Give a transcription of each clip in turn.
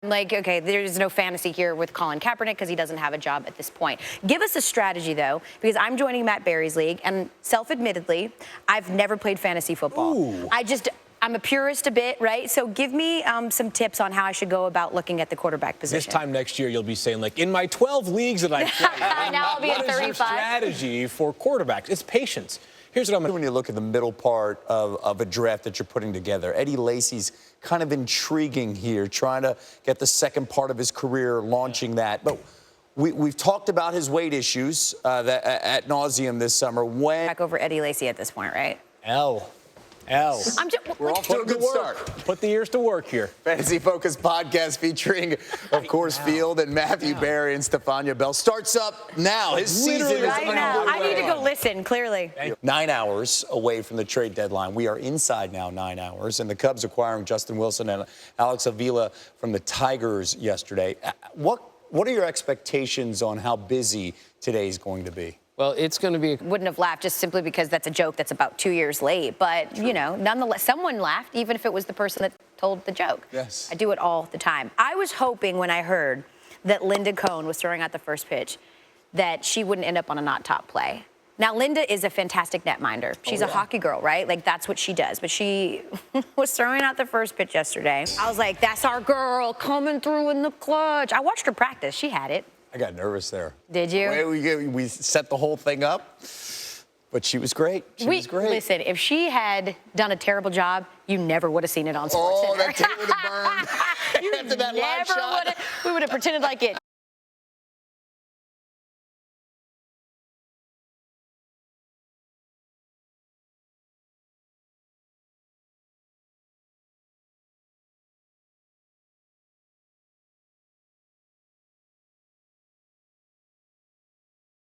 Like, okay, there's no fantasy here with Colin Kaepernick because he doesn't have a job at this point. Give us a strategy, though, because I'm joining Matt Berry's league, and self-admittedly, I've never played fantasy football. Ooh. I'm a purist a bit, right? So give me some tips on how I should go about looking at the quarterback position. This time next year, you'll be saying, like, in my 12 leagues that I play, now I'll be at 35. What is your strategy for quarterbacks? It's patience. Here's what I'm going to... When you look at the middle part of a draft that you're putting together, Eddie Lacy's kind of intriguing here, trying to get the second part of his career, launching that. But we've talked about his weight issues at nauseum this summer. Back over Eddie Lacy at this point, right? Elle. We're off to a good start. Put the ears to work here. Fantasy Focus podcast featuring, of course, Field and Matthew Berry and Stefania Bell starts up now. His season is right now. I need to go listen, clearly. 9 hours away from the trade deadline. We are inside now 9 hours, and the Cubs acquiring Justin Wilson and Alex Avila from the Tigers yesterday. What are your expectations on how busy today is going to be? Well, it's going to be... Wouldn't have laughed just simply because that's a joke that's about 2 years late. But, you know, nonetheless, someone laughed, even if it was the person that told the joke. Yes. I do it all the time. I was hoping when I heard that Linda Cohn was throwing out the first pitch that she wouldn't end up on a not top play. Now, Linda is a fantastic netminder. She's a hockey girl, right? Like, that's what she does. But she was throwing out the first pitch yesterday. I was like, that's our girl coming through in the clutch. I watched her practice. She had it. I got nervous there. Did you? We set the whole thing up, but she was great. She was great. Listen, if she had done a terrible job, you never would have seen it on SportsCenter. Oh, that tape would have burned after that live shot. We would have pretended like it.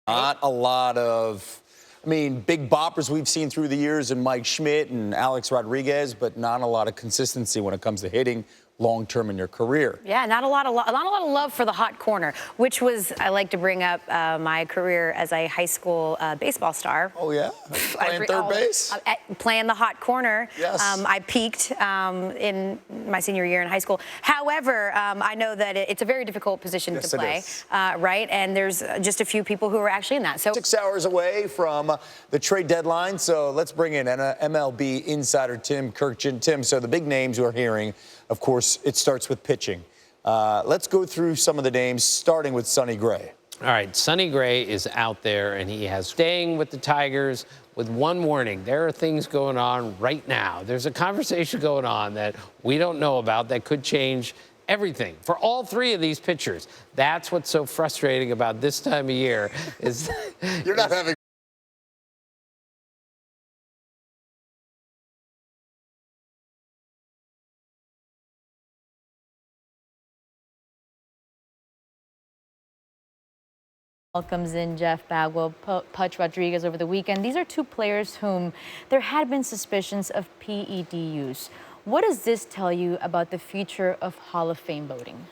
Not a lot of, big boppers we've seen through the years in Mike Schmidt and Alex Rodriguez, but not a lot of consistency when it comes to hitting long-term in your career. Yeah, not a lot of love for the hot corner, which was, I like to bring up my career as a high school baseball star. Oh, yeah? Playing third base? Playing the hot corner. Yes. I peaked in my senior year in high school. However, I know that it's a very difficult position to play, right? And there's just a few people who are actually in that. So 6 hours away from the trade deadline, so let's bring in MLB insider Tim Kirkjian. Tim, so the big names we're hearing, of course, it starts with pitching. Let's go through some of the names, starting with Sonny Gray. All right, Sonny Gray is out there, and he has staying with the Tigers with one warning. There are things going on right now. There's a conversation going on that we don't know about that could change everything for all three of these pitchers. That's what's so frustrating about this time of year is... You're not having... Welcomes in Jeff Bagwell, Pudge Rodriguez over the weekend. These are two players whom there had been suspicions of PED use. What does this tell you about the future of Hall of Fame voting?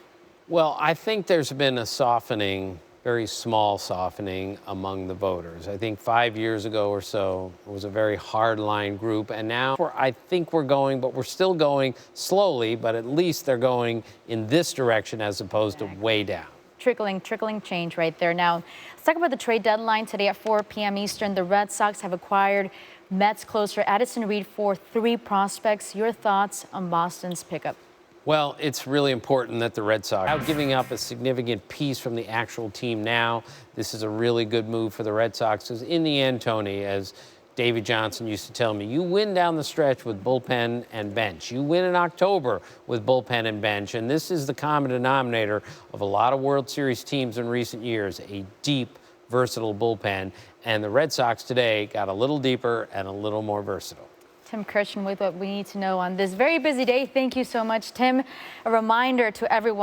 Well, I think there's been a softening, very small softening among the voters. I think 5 years ago or so, it was a very hardline group. And now I think we're going, but we're still going slowly, but at least they're going in this direction as opposed to way down. Trickling change right there. Now, let's talk about the trade deadline. Today at 4 p.m. Eastern, the Red Sox have acquired Mets closer Addison Reed for 3 prospects. Your thoughts on Boston's pickup? Well, it's really important that the Red Sox are giving up a significant piece from the actual team now. This is a really good move for the Red Sox because in the end, Tony, as David Johnson used to tell me, you win down the stretch with bullpen and bench. You win in October with bullpen and bench. And this is the common denominator of a lot of World Series teams in recent years, a deep, versatile bullpen. And the Red Sox today got a little deeper and a little more versatile. Tim Kirkjian with what we need to know on this very busy day. Thank you so much, Tim. A reminder to everyone.